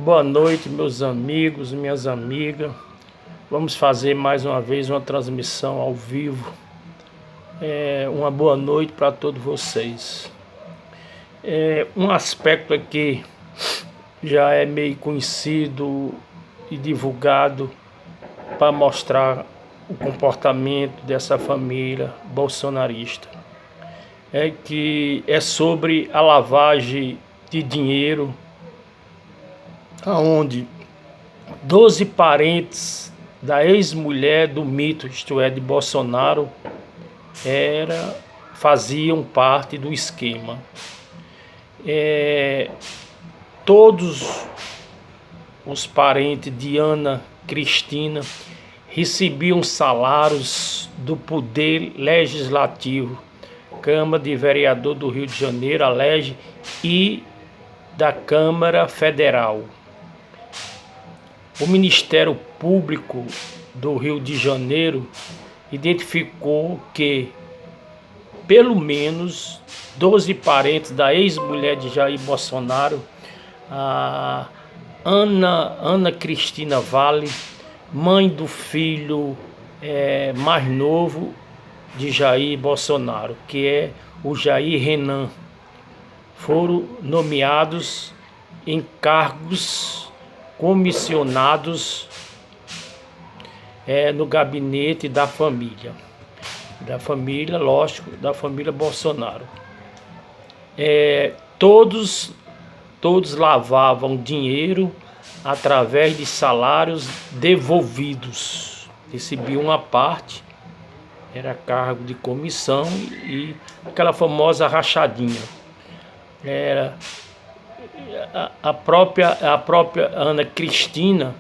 Boa noite, meus amigos, minhas amigas. Vamos fazer mais uma vez uma transmissão ao vivo. Uma boa noite para todos vocês. Um aspecto aqui já é meio conhecido e divulgado para mostrar o comportamento dessa família bolsonarista. É sobre a lavagem de dinheiro, aonde 12 parentes da ex-mulher do mito, isto é, de Bolsonaro, faziam parte do esquema. Todos os parentes de Ana Cristina recebiam salários do Poder Legislativo, Câmara de Vereador do Rio de Janeiro, a LEGE, e da Câmara Federal. O Ministério Público do Rio de Janeiro identificou que pelo menos 12 parentes da ex-mulher de Jair Bolsonaro, a Ana Cristina Vale, mãe do filho mais novo de Jair Bolsonaro, que é o Jair Renan, foram nomeados em cargos comissionados no gabinete da família, lógico, da família Bolsonaro. Todos lavavam dinheiro através de salários devolvidos, recebiam uma parte, era cargo de comissão, e aquela famosa rachadinha. A própria Ana Cristina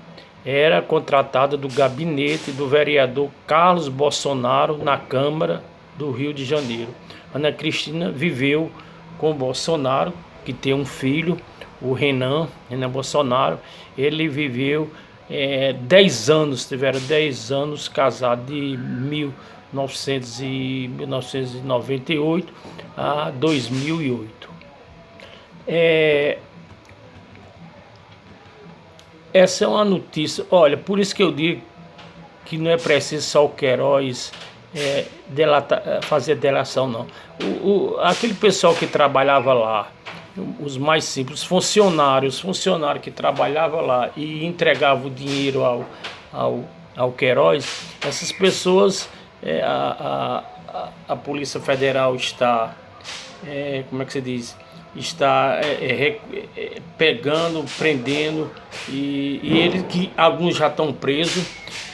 era contratada do gabinete do vereador Carlos Bolsonaro na Câmara do Rio de Janeiro. Ana Cristina viveu com Bolsonaro, que tem um filho, o Renan Bolsonaro. Ele viveu 10 anos, tiveram 10 anos casados, de 1998 a 2008. Essa é uma notícia, olha, por isso que eu digo que não é preciso só o Queiroz fazer delação, não. Aquele pessoal que trabalhava lá, os mais simples, funcionários que trabalhavam lá e entregavam o dinheiro ao Queiroz, essas pessoas, a Polícia Federal está, como é que se diz? Está pegando, prendendo, e eles, que alguns já estão presos,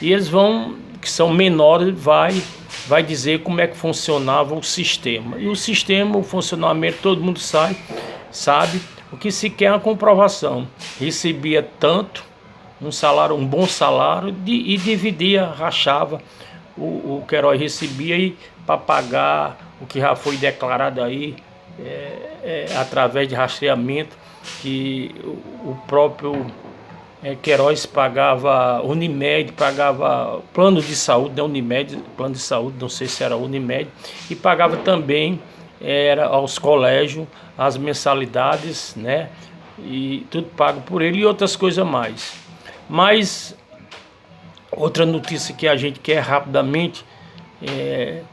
e eles vão, que são menores, vai dizer como é que funcionava o sistema. E o sistema, o funcionamento, todo mundo sabe. O que se quer é uma comprovação. Recebia tanto, um bom salário, e dividia, rachava. O Queiroz recebia para pagar o que já foi declarado aí, através de rastreamento, que o próprio Queiroz pagava Unimed, pagava plano de saúde, Unimed, plano de saúde, não sei se era Unimed, e pagava também aos colégios as mensalidades, né? E tudo pago por ele e outras coisas mais. Mas outra notícia que a gente quer rapidamente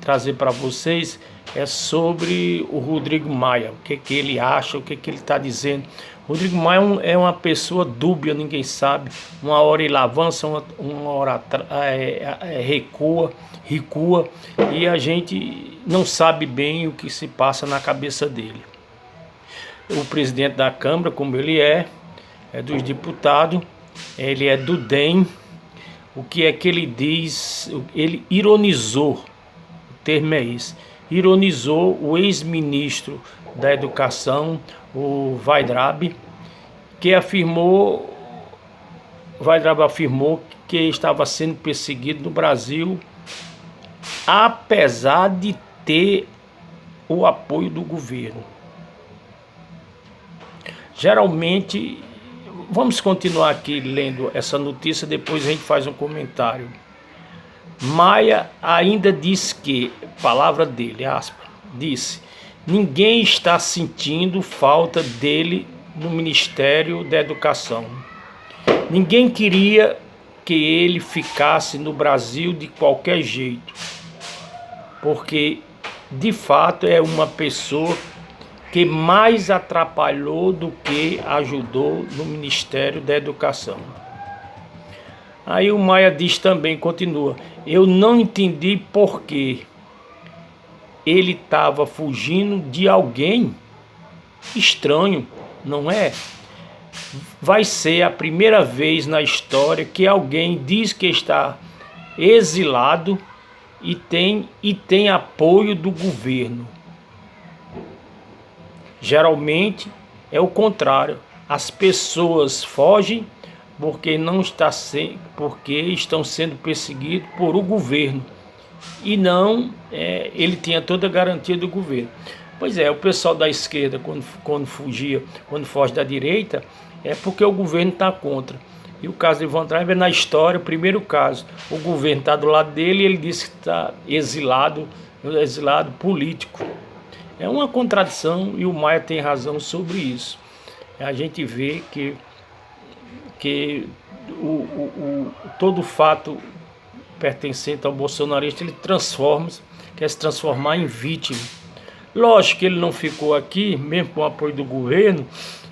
trazer para vocês é sobre o Rodrigo Maia. O que ele acha, o que ele está dizendo. Rodrigo Maia é uma pessoa dúbia, ninguém sabe. Uma hora ele avança, uma hora recua, e a gente não sabe bem o que se passa na cabeça dele. O presidente da Câmara, como ele é dos deputados, ele é do DEM. O que é que ele diz? Ele ironizou, o termo é esse, ironizou o ex-ministro da Educação, o Weintraub, que afirmou que estava sendo perseguido no Brasil, apesar de ter o apoio do governo. Geralmente, vamos continuar aqui lendo essa notícia, depois a gente faz um comentário. Maia ainda disse que, palavra dele, aspas, disse: ninguém está sentindo falta dele no Ministério da Educação. Ninguém queria que ele ficasse no Brasil de qualquer jeito, porque de fato é uma pessoa que mais atrapalhou do que ajudou no Ministério da Educação. Aí o Maia diz também, continua, eu não entendi por que ele estava fugindo de alguém estranho, não é? Vai ser a primeira vez na história que alguém diz que está exilado e tem apoio do governo. Geralmente é o contrário. As pessoas fogem porque estão sendo perseguidos por o governo. E não, ele tinha toda a garantia do governo. Pois é, o pessoal da esquerda, quando foge da direita, é porque o governo está contra. E o caso de Ivan Traib é na história, o primeiro caso. O governo está do lado dele e ele disse que está exilado político. É uma contradição e o Maia tem razão sobre isso. A gente vê que todo fato pertencente ao bolsonarista, ele quer se transformar em vítima. Lógico que ele não ficou aqui, mesmo com o apoio do governo,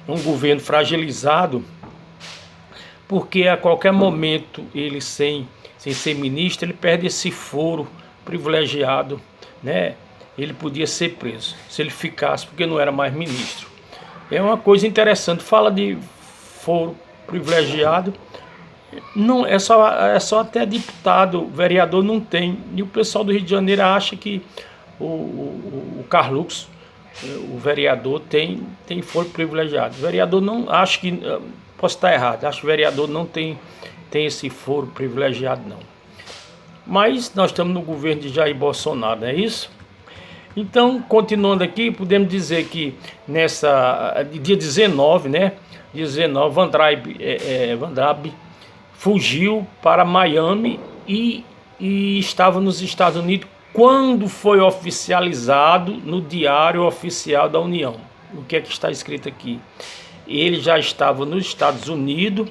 um governo fragilizado, porque a qualquer momento ele sem ser ministro, ele perde esse foro privilegiado, né? Ele podia ser preso, se ele ficasse, porque não era mais ministro. É uma coisa interessante, fala de foro privilegiado, não é só até deputado, vereador não tem. E o pessoal do Rio de Janeiro acha que o Carlux, o vereador, tem foro privilegiado. O vereador não, acho que, posso estar errado, acho que o vereador não tem esse foro privilegiado não. Mas nós estamos no governo de Jair Bolsonaro, não é isso? Então, continuando aqui, podemos dizer que dia 19, né? 19, Van Traib fugiu para Miami e estava nos Estados Unidos quando foi oficializado no Diário Oficial da União. O que é que está escrito aqui? Ele já estava nos Estados Unidos,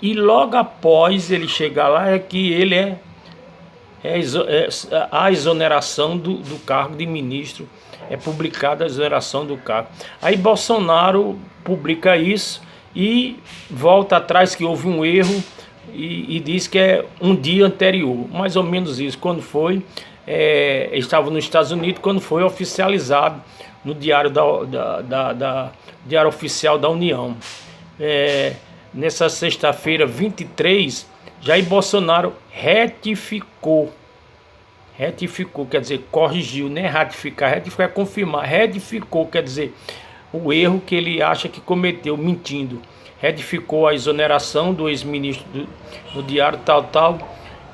e logo após ele chegar lá é que ele a exoneração do cargo de ministro, é publicada a exoneração do cargo. Aí Bolsonaro publica isso e volta atrás que houve um erro e diz que é um dia anterior, mais ou menos isso, quando foi, estava nos Estados Unidos, quando foi oficializado no Diário Diário Oficial da União. Nessa sexta-feira, 23, Jair Bolsonaro retificou, quer dizer, corrigiu, né? Ratificar é confirmar, retificou, quer dizer, o erro que ele acha que cometeu, mentindo. Retificou a exoneração do ex-ministro do Diário tal,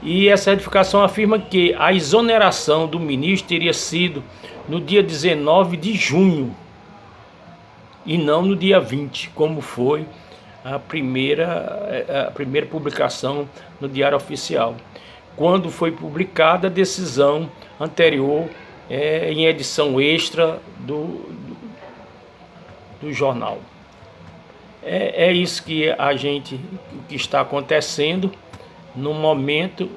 e essa retificação afirma que a exoneração do ministro teria sido no dia 19 de junho, e não no dia 20, como foi a primeira publicação no Diário Oficial. Quando foi publicada a decisão anterior em edição extra do jornal. É isso que o que está acontecendo no momento,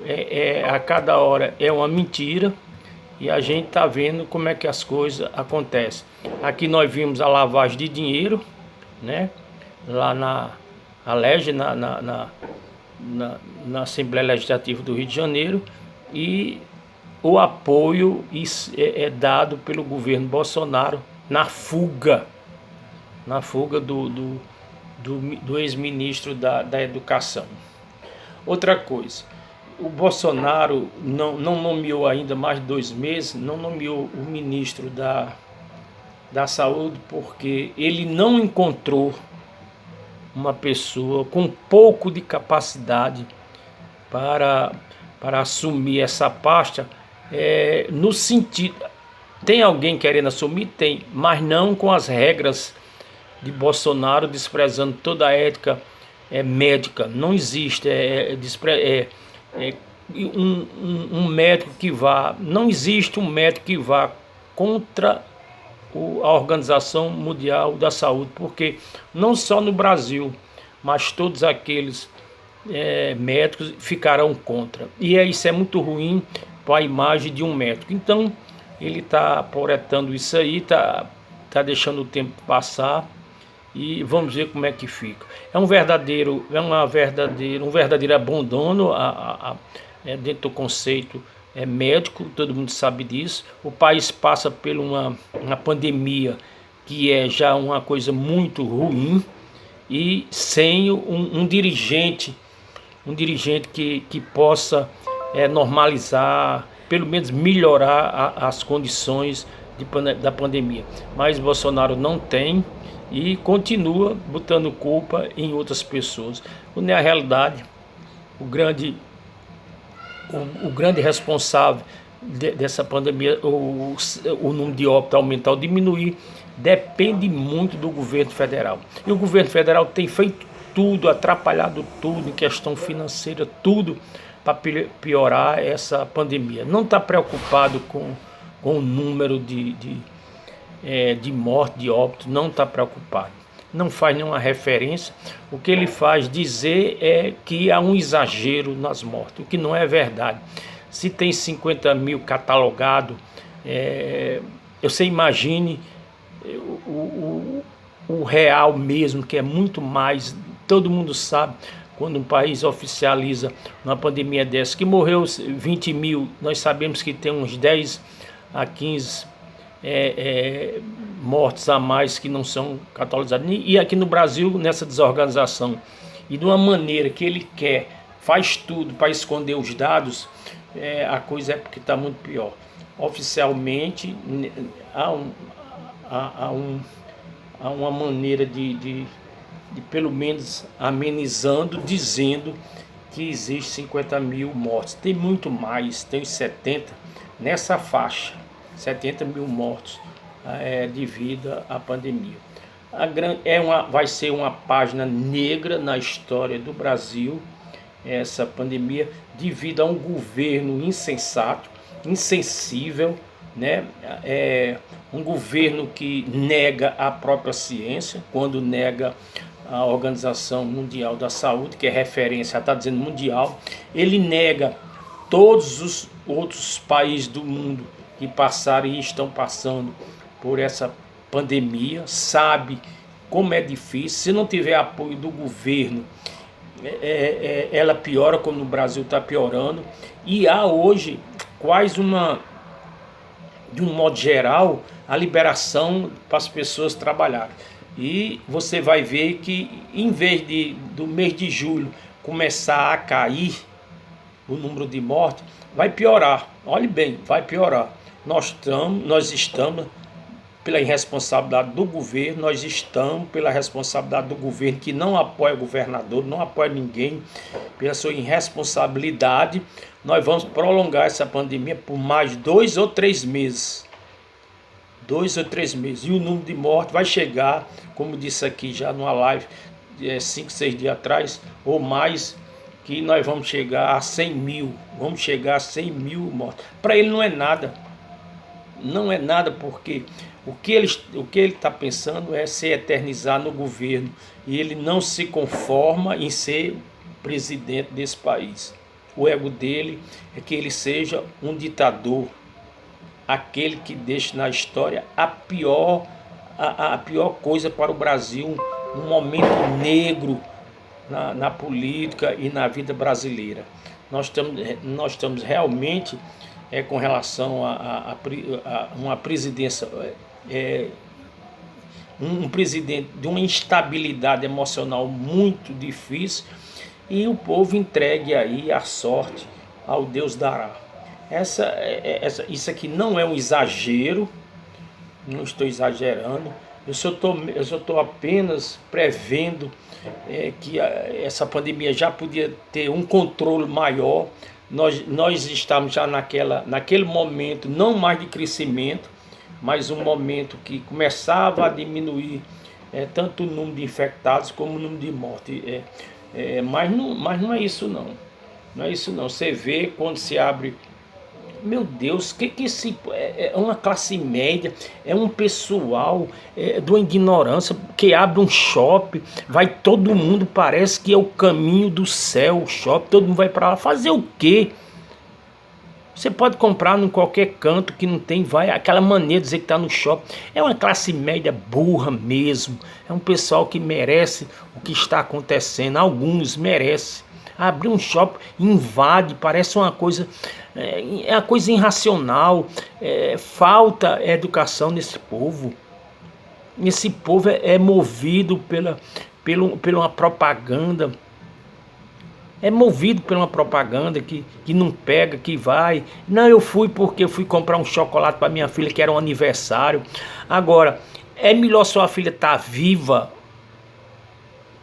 a cada hora é uma mentira, e a gente está vendo como é que as coisas acontecem. Aqui nós vimos a lavagem de dinheiro, né? Lá na Alerj, na Assembleia Legislativa do Rio de Janeiro, e o apoio é dado pelo governo Bolsonaro na fuga do ex-ministro da Educação. Outra coisa, o Bolsonaro não nomeou ainda mais de 2 meses, não nomeou o ministro da Saúde, porque ele não encontrou uma pessoa com um pouco de capacidade para assumir essa pasta, no sentido, tem alguém querendo assumir? Tem, mas não com as regras de Bolsonaro, desprezando toda a ética médica. Não existe um médico que vá, não existe um médico que vá contra a Organização Mundial da Saúde, porque não só no Brasil, mas todos aqueles médicos ficarão contra. E isso é muito ruim para a imagem de um médico. Então, ele está projetando isso aí, está deixando o tempo passar e vamos ver como é que fica. É um verdadeiro abandono dentro do conceito médico, todo mundo sabe disso. O país passa por uma pandemia que é já uma coisa muito ruim e sem um dirigente que possa normalizar, pelo menos melhorar as condições da pandemia. Mas Bolsonaro não tem e continua botando culpa em outras pessoas. Na realidade, o grande responsável dessa pandemia, o número de óbitos aumentar ou diminuir, depende muito do governo federal. E o governo federal tem feito tudo, atrapalhado tudo em questão financeira, tudo para piorar essa pandemia. Não está preocupado com o número de morte, de óbito, não está preocupado. Não faz nenhuma referência. O que ele faz dizer é que há um exagero nas mortes, o que não é verdade. Se tem 50 mil catalogados, você imagine o real mesmo, que é muito mais. Todo mundo sabe, quando um país oficializa uma pandemia dessa, que morreu 20 mil, nós sabemos que tem uns 10 a 15 mortes a mais que não são catalogizados. E aqui no Brasil, nessa desorganização, e de uma maneira que ele quer, faz tudo para esconder os dados, a coisa é porque está muito pior. Oficialmente, há uma maneira de pelo menos amenizando, dizendo que existe 50 mil mortes. Tem muito mais, tem 70 nessa faixa, 70 mil mortos devido à pandemia. Vai ser uma página negra na história do Brasil, essa pandemia, devido a um governo insensato, insensível, né? Um governo que nega a própria ciência, quando nega a Organização Mundial da Saúde, que é referência, está dizendo mundial. Ele nega todos os outros países do mundo que passaram e estão passando por essa pandemia, sabe como é difícil. Se não tiver apoio do governo, ela piora, como no Brasil está piorando. E há hoje quase de um modo geral, a liberação para as pessoas trabalharem. E você vai ver que, em vez do mês de julho começar a cair o número de mortes, vai piorar. Olhe bem, vai piorar. Nós estamos pela irresponsabilidade do governo, nós estamos pela responsabilidade do governo que não apoia o governador, não apoia ninguém, pela sua irresponsabilidade. Nós vamos prolongar essa pandemia por mais 2 ou 3 meses. 2 ou 3 meses. E o número de mortes vai chegar, como disse aqui já numa live, 5, 6 dias atrás, ou mais, que nós vamos chegar a 100 mil. Vamos chegar a 100 mil mortes. Para ele não é nada. Não é nada, porque o que ele está pensando é se eternizar no governo. E ele não se conforma em ser presidente desse país. O ego dele é que ele seja um ditador, aquele que deixa na história a pior coisa para o Brasil, um momento negro na política e na vida brasileira. Nós estamos realmente com relação a uma presidência, um presidente de uma instabilidade emocional muito difícil, e o povo entregue aí a sorte ao Deus dará. Isso aqui não é um exagero, não estou exagerando, eu só estou apenas prevendo que essa pandemia já podia ter um controle maior. Nós estamos já naquele momento, não mais de crescimento, mas um momento que começava a diminuir tanto o número de infectados como o número de mortes. Mas não é isso não. Não é isso não. Você vê quando se abre Meu Deus, que esse é uma classe média, é um pessoal de uma ignorância que abre um shopping, vai todo mundo, parece que é o caminho do céu, o shopping, todo mundo vai para lá fazer o quê? Você pode comprar em qualquer canto que não tem, vai, aquela maneira de dizer que está no shopping. É uma classe média burra mesmo, é um pessoal que merece o que está acontecendo, alguns merecem. Abrir um shopping, invade, parece uma coisa, é uma coisa irracional, falta educação nesse povo. Esse povo é movido pela uma propaganda, é movido por uma propaganda que não pega, que vai. Não, eu fui porque eu fui comprar um chocolate para minha filha, que era um aniversário. Agora, é melhor sua filha estar viva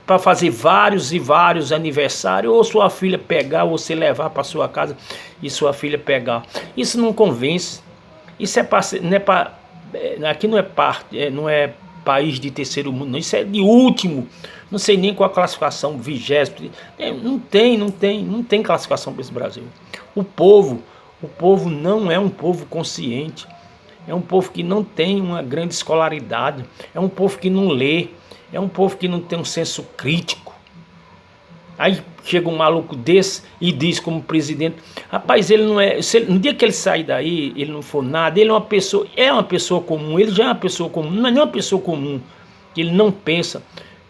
para fazer vários e vários aniversários, ou sua filha pegar, ou você levar para sua casa e sua filha pegar. Isso não convence. Isso não é para, aqui não é parte, não é país de terceiro mundo, não. Isso é de último. Não sei nem qual a classificação, 20º. Não tem classificação para esse Brasil. O povo não é um povo consciente. É um povo que não tem uma grande escolaridade. É um povo que não lê. É um povo que não tem um senso crítico. Aí chega um maluco desse e diz como presidente, rapaz, ele não é, no dia que ele sair daí, ele não for nada, ele é uma pessoa comum, ele já é uma pessoa comum, não é nem uma pessoa comum, ele não pensa,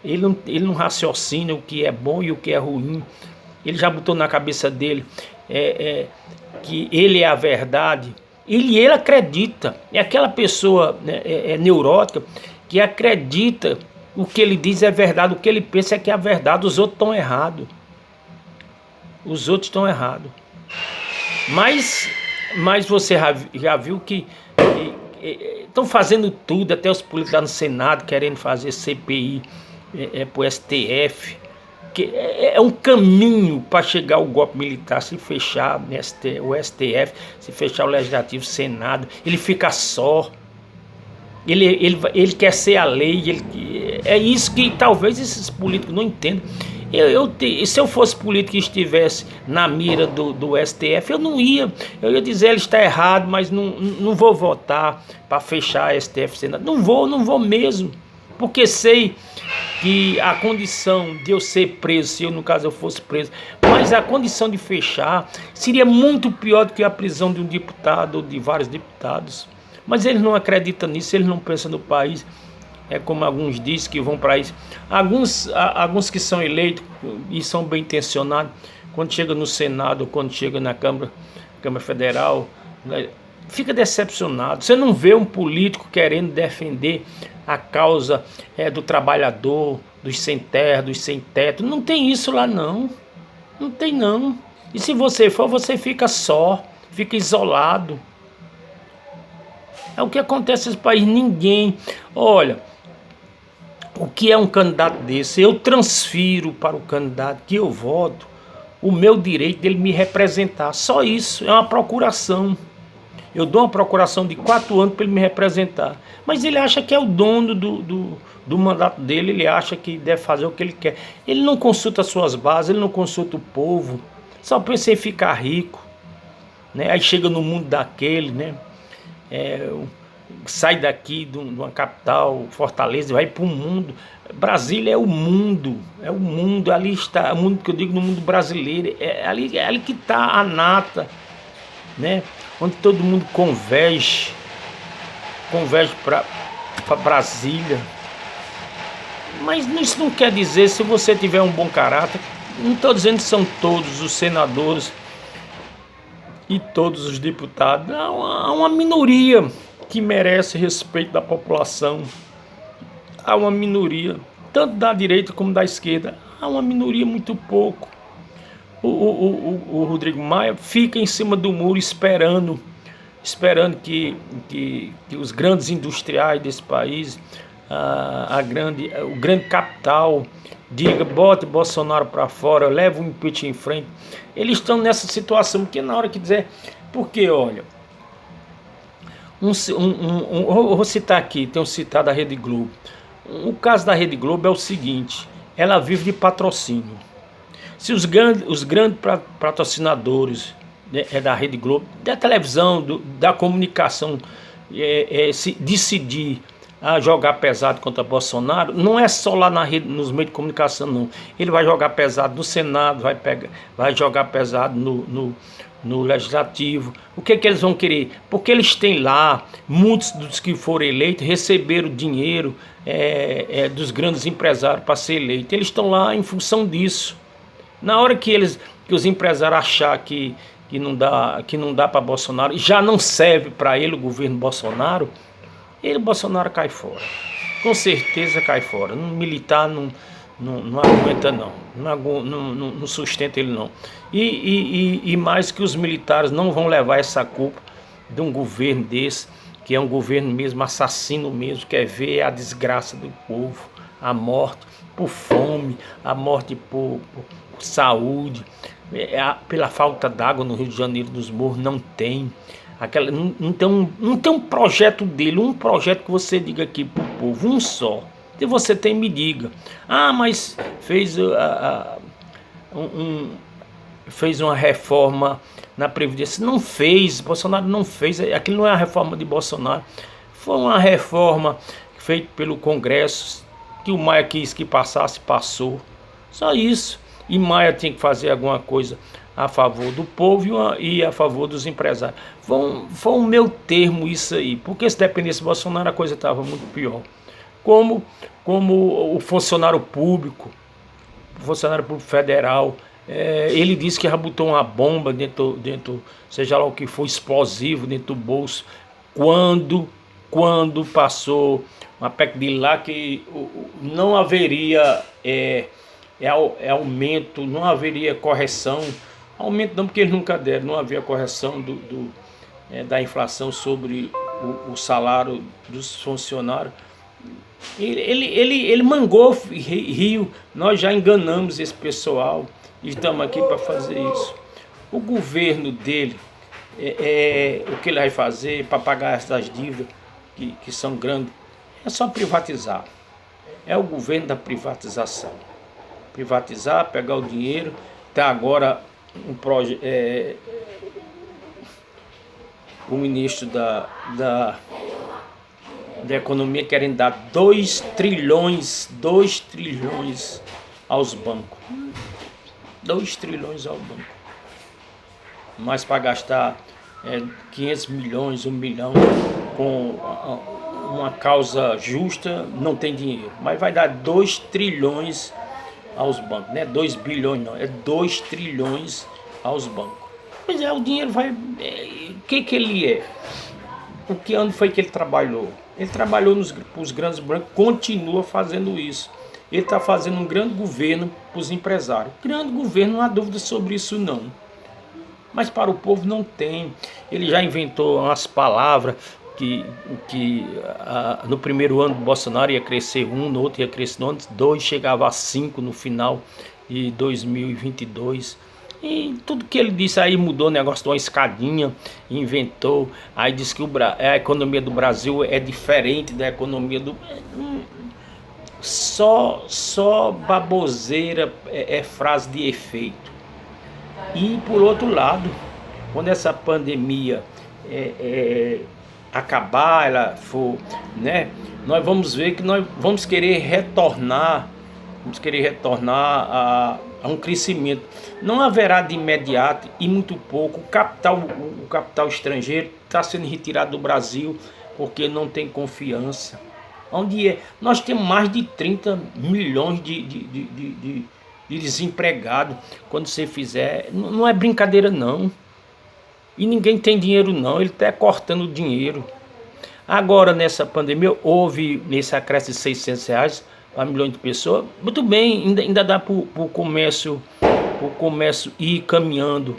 ele não raciocina o que é bom e o que é ruim, ele já botou na cabeça dele que ele é a verdade, ele acredita, é aquela pessoa neurótica que acredita. O que ele diz é verdade, o que ele pensa é que é a verdade, os outros estão errados. Os outros estão errados. Mas você já viu que estão fazendo tudo, até os políticos lá no Senado querendo fazer CPI para o STF. Que é um caminho para chegar ao golpe militar, se fechar o STF, se fechar o Legislativo, o Senado, ele fica só. Ele quer ser a lei, é isso que talvez esses políticos não entendam. Se eu fosse político e estivesse na mira do STF, eu ia dizer ele está errado, mas não vou votar para fechar a STF Senado. Não vou mesmo, porque sei que a condição de eu ser preso, se eu no caso eu fosse preso, mas a condição de fechar seria muito pior do que a prisão de um deputado ou de vários deputados. Mas eles não acreditam nisso, eles não pensam no país. É como alguns dizem que vão para isso. Alguns que são eleitos e são bem intencionados, quando chega no Senado, quando chega na Câmara Federal, fica decepcionado. Você não vê um político querendo defender a causa do trabalhador, dos sem terra, dos sem teto. Não tem isso lá não. Não tem não. E se você for, você fica só, fica isolado. É o que acontece nesse país, ninguém. Olha, o que é um candidato desse? Eu transfiro para o candidato que eu voto o meu direito dele me representar. Só isso, é uma procuração. Eu dou uma procuração de 4 anos para ele me representar. Mas ele acha que é o dono do mandato dele, ele acha que deve fazer o que ele quer. Ele não consulta as suas bases, ele não consulta o povo. Só pensa em ficar rico, né? Aí chega no mundo daquele, né? Sai daqui de uma capital, Fortaleza, vai para o mundo. Brasília é o mundo, ali está, o mundo que eu digo no mundo brasileiro, é ali que está a nata, né? Onde todo mundo converge para Brasília. Mas isso não quer dizer, se você tiver um bom caráter, não estou dizendo que são todos os senadores e todos os deputados. Há uma minoria que merece respeito da população. Há uma minoria, tanto da direita como da esquerda. Há uma minoria muito pouco. O Rodrigo Maia fica em cima do muro esperando que os grandes industriais desse país, o grande capital, diga, bote Bolsonaro para fora, leva o impeachment em frente. Eles estão nessa situação, porque na hora que dizer, porque olha, vou citar aqui, tenho citado a Rede Globo. O caso da Rede Globo é o seguinte, ela vive de patrocínio. Se os grandes patrocinadores da Rede Globo, da televisão, da comunicação, se decidir a jogar pesado contra Bolsonaro, não é só lá nos meios de comunicação, não. Ele vai jogar pesado no Senado, vai jogar pesado no Legislativo. O que eles vão querer? Porque eles têm lá, muitos dos que foram eleitos receberam dinheiro dos grandes empresários para ser eleito. Eles estão lá em função disso. Na hora que os empresários achar que não dá para Bolsonaro, já não serve para ele o governo Bolsonaro, Bolsonaro cai fora. Com certeza cai fora. Um militar não aguenta não. Não sustenta ele não. E mais que os militares não vão levar essa culpa de um governo desse, que é um governo mesmo assassino mesmo, quer ver a desgraça do povo, a morte por fome, a morte por saúde, pela falta d'água no Rio de Janeiro, dos morros, não tem. Não tem um projeto dele, um projeto que você diga aqui pro povo, um só. Se você tem, me diga. Mas fez uma reforma na Previdência. Não fez, Bolsonaro não fez. Aquilo não é a reforma de Bolsonaro. Foi uma reforma feita pelo Congresso, que o Maia quis que passasse, passou. Só isso. E Maia tinha que fazer alguma coisa a favor do povo e a favor dos empresários. Foi o meu termo isso aí, porque se dependesse de Bolsonaro a coisa estava muito pior. Como o funcionário público federal, ele disse que já botou uma bomba dentro, seja lá o que for, explosivo dentro do bolso, quando passou uma PEC de lá que não haveria aumento, não haveria correção. Aumento não, porque eles nunca deram, não havia correção da inflação sobre o salário dos funcionários. Ele mangou Rio, nós já enganamos esse pessoal e estamos aqui para fazer isso. O governo dele, o que ele vai fazer para pagar essas dívidas que são grandes, é só privatizar. É o governo da privatização. Privatizar, pegar o dinheiro, até agora o ministro da Economia querem dar 2 trilhões aos bancos. 2 trilhões ao banco. Mas para gastar 500 milhões, 1 milhão com uma causa justa, não tem dinheiro. Mas vai dar 2 trilhões aos bancos, não é 2 bilhões não, é 2 trilhões aos bancos. Pois é, o dinheiro vai... O que ele é? O que ano foi que ele trabalhou? Ele trabalhou os grandes bancos, continua fazendo isso. Ele está fazendo um grande governo para os empresários. Grande governo, não há dúvida sobre isso não. Mas para o povo não tem. Ele já inventou umas palavras que no primeiro ano do Bolsonaro ia crescer 1, no outro ia crescer 2, chegava a 5 no final de 2022. E tudo que ele disse aí mudou, o negócio de uma escadinha, inventou. Aí disse que a economia do Brasil é diferente da economia do... Só baboseira, frase de efeito. E por outro lado, quando essa pandemia acabar, ela for, né, nós vamos ver que nós vamos querer retornar a um crescimento. Não haverá de imediato e muito pouco. O capital estrangeiro está sendo retirado do Brasil porque não tem confiança. Nós temos mais de 30 milhões de desempregados. Quando você fizer, não é brincadeira não. E ninguém tem dinheiro não, ele está cortando o dinheiro. Agora nessa pandemia houve esse acréscimo de R$600 para milhões de pessoas. Muito bem, ainda dá para o comércio ir caminhando.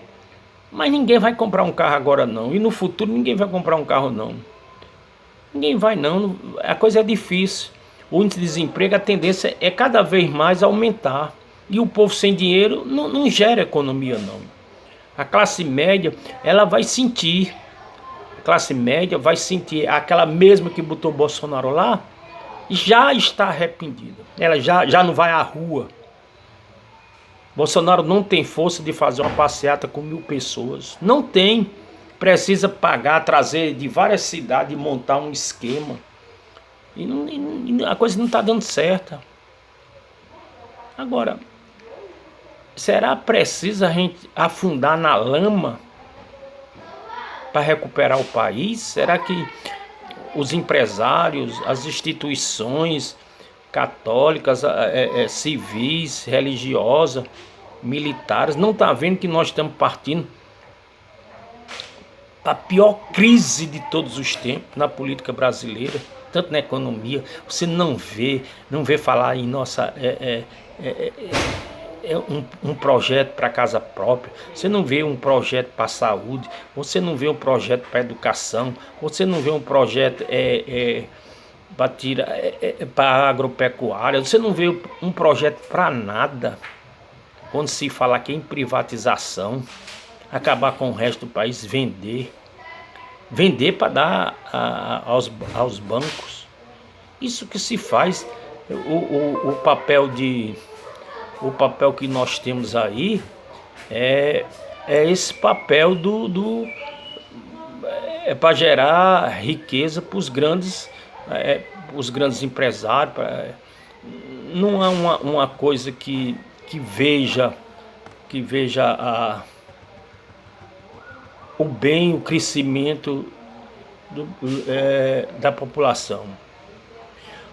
Mas ninguém vai comprar um carro agora não. E no futuro ninguém vai comprar um carro não. Ninguém vai não, a coisa é difícil. O índice de desemprego, a tendência é cada vez mais aumentar. E o povo sem dinheiro não gera economia não. A classe média, ela vai sentir. A classe média vai sentir. Aquela mesma que botou Bolsonaro lá, já está arrependida. Ela já não vai à rua. Bolsonaro não tem força de fazer uma passeata com 1.000 pessoas. Não tem. Precisa pagar, trazer de várias cidades e montar um esquema. E a coisa não está dando certo. Agora, será preciso a gente afundar na lama para recuperar o país? Será que os empresários, as instituições católicas, civis, religiosas, militares, não estão vendo que nós estamos partindo a pior crise de todos os tempos na política brasileira, tanto na economia? Você não vê falar em um projeto para casa própria, você não vê um projeto para a saúde, você não vê um projeto para a educação, você não vê um projeto para a agropecuária, você não vê um projeto para nada. Quando se fala aqui em privatização, acabar com o resto do país, vender para dar aos bancos. Isso que se faz. O papel que nós temos aí é esse papel para gerar riqueza para os grandes empresários. Não é uma coisa que veja o bem, o crescimento da população.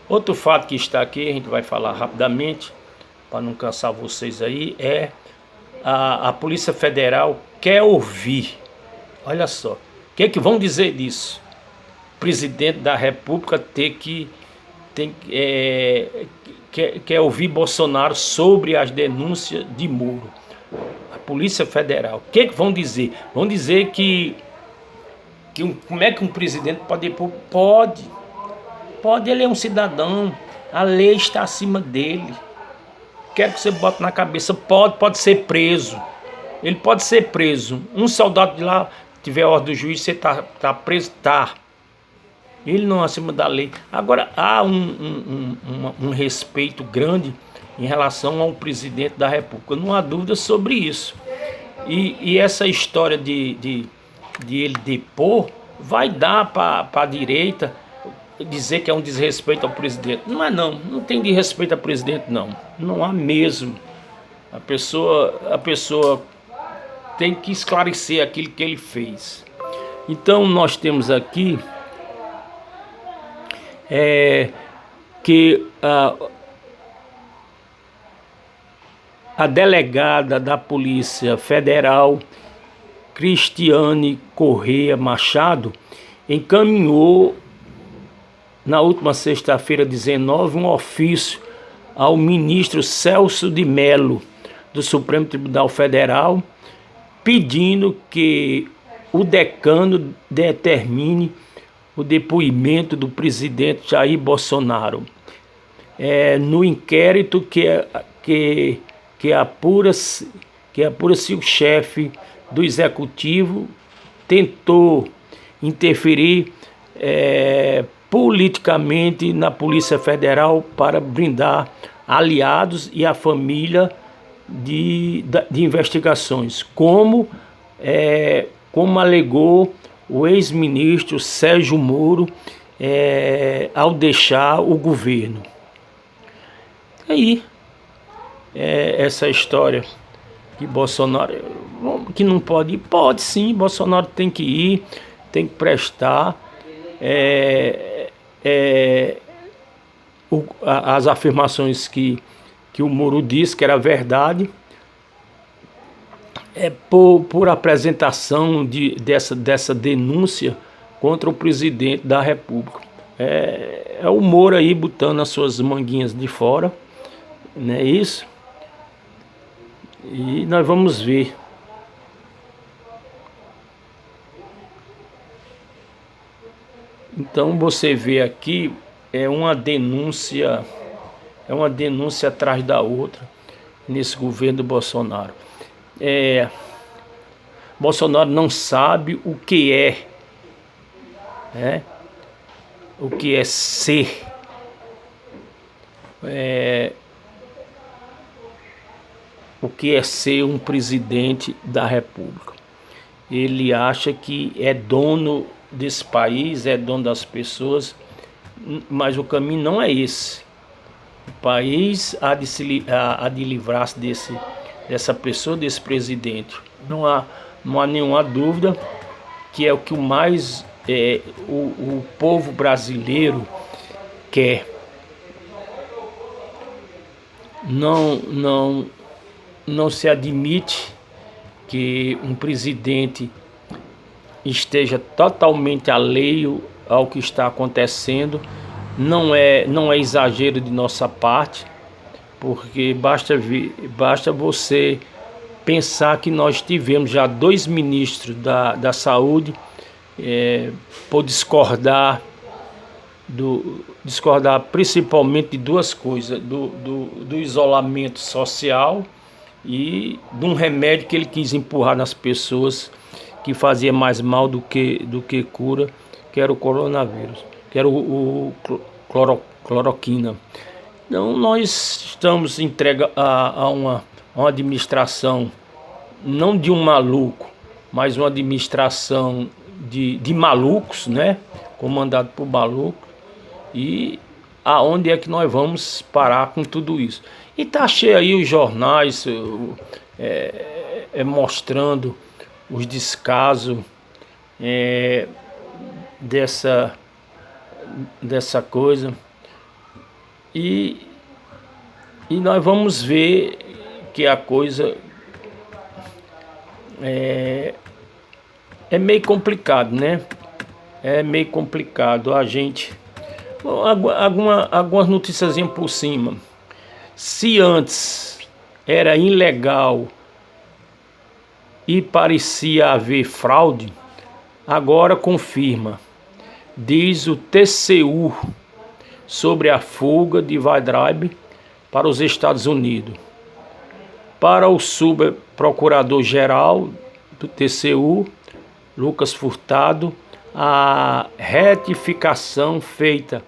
Outro fato que está aqui, a gente vai falar rapidamente, para não cansar vocês aí, é a Polícia Federal quer ouvir. Olha só, o que vão dizer disso? O presidente da República quer ouvir Bolsonaro sobre as denúncias de Moro. A Polícia Federal, o que vão dizer? Vão dizer como é que um presidente pode depor? Pode, ele é um cidadão, a lei está acima dele. Quero que você bote na cabeça, pode ser preso. Ele pode ser preso. Um soldado de lá tiver ordem do juiz, você tá preso, tá. Ele não é acima da lei. Agora, há um respeito grande em relação ao presidente da República. Não há dúvida sobre isso. E essa história de ele depor vai dar para a direita dizer que é um desrespeito ao presidente. Não é não. Não tem desrespeito ao presidente, não. Não há mesmo. A pessoa tem que esclarecer aquilo que ele fez. Então nós temos aqui que a delegada da Polícia Federal, Cristiane Correia Machado, encaminhou na última sexta-feira, 19, um ofício ao ministro Celso de Mello, do Supremo Tribunal Federal, pedindo que o decano determine o depoimento do presidente Jair Bolsonaro no inquérito que apura se o chefe do executivo tentou interferir politicamente na Polícia Federal para brindar aliados e a família de investigações, como alegou o ex-ministro Sérgio Moro ao deixar o governo. Aí, essa história que Bolsonaro, que não pode ir, pode sim, Bolsonaro tem que ir, tem que prestar as afirmações que o Moro disse que era verdade, por apresentação dessa denúncia contra o presidente da República. É o Moro aí botando as suas manguinhas de fora, não é isso? E nós vamos ver. Então você vê aqui, uma denúncia atrás da outra nesse governo do Bolsonaro. Bolsonaro não sabe o que é ser o que é ser um presidente da República. Ele acha que é dono desse país, é dono das pessoas, mas o caminho não é esse. O país há de livrar-se dessa pessoa, desse presidente. Não há nenhuma dúvida que é o que o povo brasileiro quer. Não se admite que um presidente esteja totalmente alheio ao que está acontecendo. Não é exagero de nossa parte, porque basta você pensar que nós tivemos já 2 ministros da saúde por discordar principalmente de 2 coisas, do isolamento social e de um remédio que ele quis empurrar nas pessoas, que fazia mais mal do que cura, que era o coronavírus, que era o cloroquina. Então nós estamos entregues a uma administração, não de um maluco, mas uma administração de malucos, né? Comandado por malucos. E aonde é que nós vamos parar com tudo isso? E tá cheio aí os jornais mostrando os descasos dessa coisa. E nós vamos ver que a coisa é meio complicado, né? É meio complicado a gente. Bom, algumas noticiazinhas por cima. Se antes era ilegal e parecia haver fraude, agora confirma. Diz o TCU sobre a fuga de Weintraub para os Estados Unidos. Para o subprocurador-geral do TCU, Lucas Furtado, a retificação feita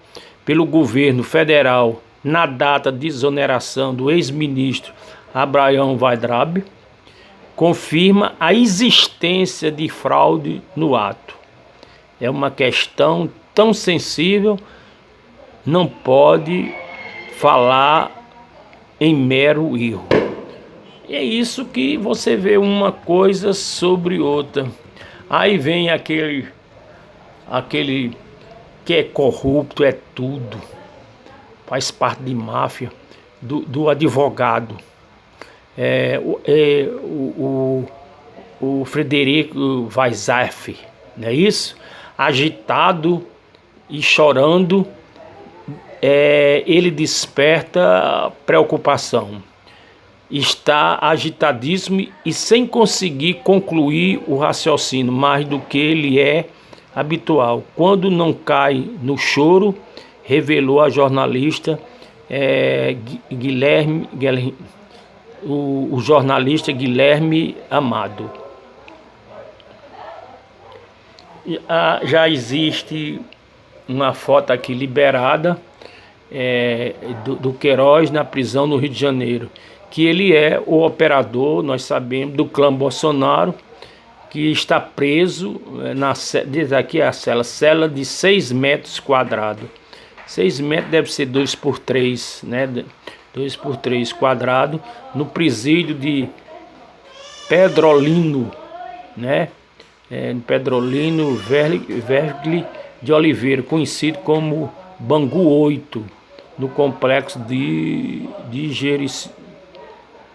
pelo governo federal na data de exoneração do ex-ministro Abraham Weintraub confirma a existência de fraude no ato. É uma questão tão sensível, não pode falar em mero erro. E é isso que você vê uma coisa sobre outra. Aí vem aquele que é corrupto, é tudo, faz parte de máfia, do advogado. O Frederico Weissaff, não é isso? Agitado e chorando, ele desperta preocupação. Está agitadíssimo e sem conseguir concluir o raciocínio mais do que ele é habitual. Quando não cai no choro, revelou a jornalista o jornalista Guilherme Amado. Já existe uma foto aqui liberada do Queiroz na prisão no Rio de Janeiro, que ele é o operador, nós sabemos, do clã Bolsonaro, que está preso, diz aqui a cela de 6 metros quadrados. 6 metros deve ser 2 por 3, né? 2 por 3 quadrado, no presídio de Pedrolino, né? Pedrolino Vergli de Oliveira, conhecido como Bangu 8, no complexo de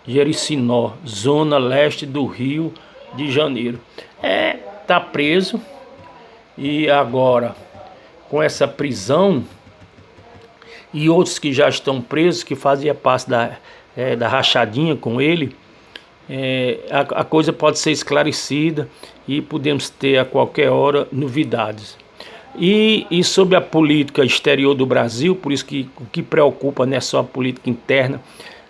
Jericinó, zona leste do Rio de Janeiro. Tá preso, e agora com essa prisão e outros que já estão presos, que fazia parte da rachadinha com ele, a coisa pode ser esclarecida e podemos ter a qualquer hora novidades. E sobre a política exterior do Brasil, por isso que o que preocupa não é só a política interna,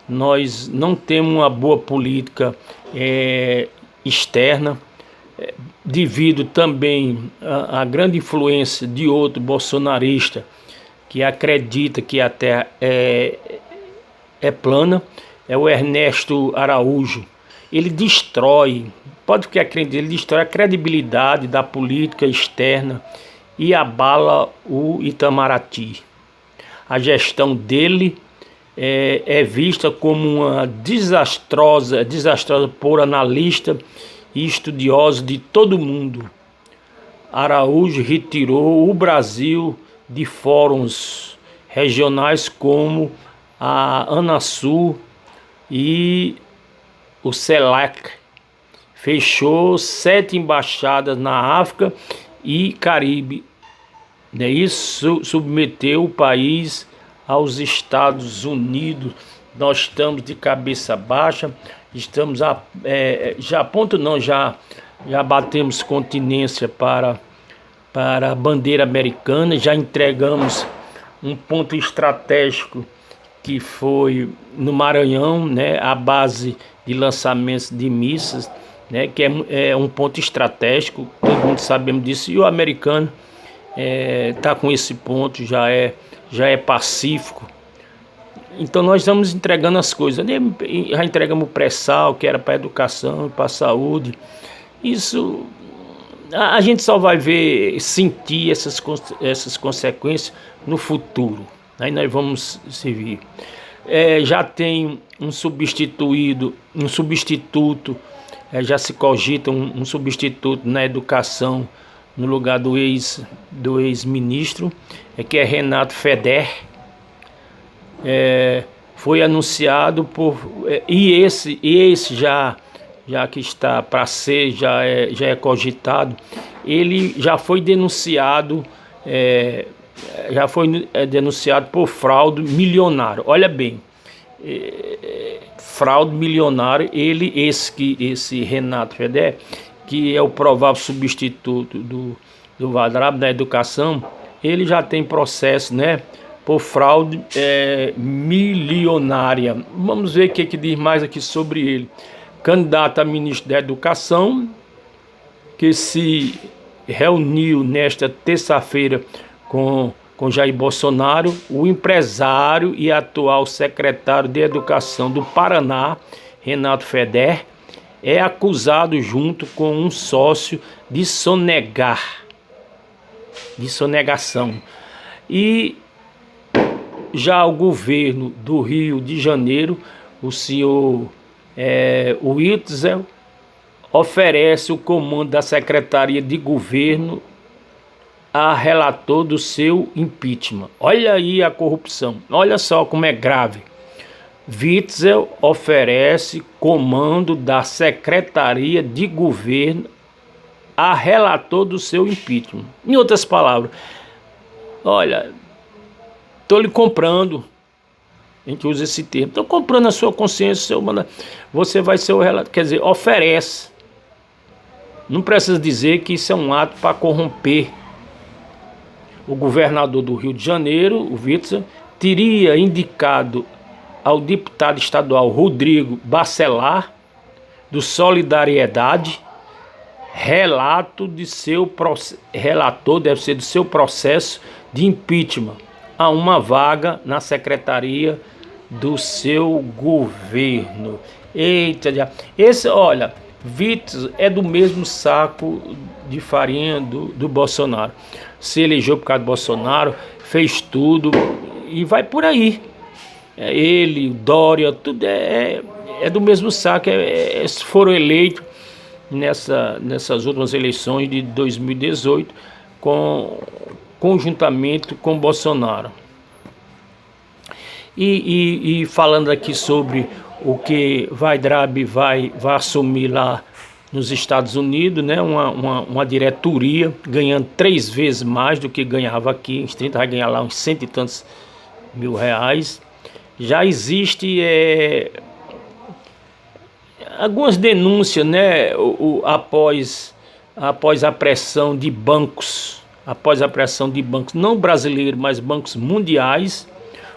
nós não temos uma boa política externa, devido também à grande influência de outro bolsonarista que acredita que a Terra é plana. é o Ernesto Araújo. Ele destrói, pode ficar acreditando, ele destrói a credibilidade da política externa e abala o Itamaraty. A gestão dele é vista como uma desastrosa por analistas e estudiosos de todo o mundo. Araújo retirou o Brasil de fóruns regionais como a Anasul e o CELAC. Fechou 7 embaixadas na África e Caribe. Isso submeteu o país aos Estados Unidos. Nós estamos de cabeça baixa, estamos já batemos continência para a bandeira americana, já entregamos um ponto estratégico que foi no Maranhão, né, a base de lançamentos de mísseis, né, que é um ponto estratégico, todo mundo sabemos disso, e o americano está com esse ponto, já é pacífico. Então nós estamos entregando as coisas, já entregamos o pré-sal, que era para a educação, para a saúde. Isso a gente só vai sentir essas consequências no futuro. Aí nós vamos servir. Já tem um substituto, já se cogita um substituto na educação no lugar do ex-ministro, que é Renato Feder. Foi anunciado e esse já que está para ser, já é cogitado. Ele já foi denunciado, denunciado por fraude milionária. Olha bem, fraude milionária. Esse Renato Feder, que é o provável substituto do Weintraub na educação, ele já tem processo, né, por fraude milionária. Vamos ver o que diz mais aqui sobre ele. Candidato a ministro da Educação, que se reuniu nesta terça-feira com Jair Bolsonaro, o empresário e atual secretário de Educação do Paraná, Renato Feder, é acusado junto com um sócio de sonegação. E já o governo do Rio de Janeiro, o senhor Witzel, oferece o comando da Secretaria de Governo a relator do seu impeachment. Olha aí a corrupção, olha só como é grave. Witzel oferece comando da Secretaria de Governo a relator do seu impeachment. Em outras palavras, olha, estou lhe comprando. A gente usa esse termo. Estou comprando a sua consciência, você vai ser o relator. Quer dizer, oferece. Não precisa dizer que isso é um ato para corromper. O governador do Rio de Janeiro, o Witzel, teria indicado ao deputado estadual Rodrigo Bacelar, do Solidariedade, relator, deve ser do seu processo de impeachment, a uma vaga na secretaria do seu governo. Eita, olha, Witzel é do mesmo saco de farinha do Bolsonaro. Se elegeu por causa do Bolsonaro, fez tudo e vai por aí. Ele, o Dória, tudo é do mesmo saco. Foram eleitos nessas últimas eleições de 2018 conjuntamente com Bolsonaro. E falando aqui sobre o que Weintraub vai assumir lá nos Estados Unidos, né, uma diretoria, ganhando 3 vezes mais do que ganhava aqui. Uns 30 vai ganhar lá uns 100 e tantos mil reais. Já existe algumas denúncias, né, após a pressão de bancos, não brasileiros, mas bancos mundiais.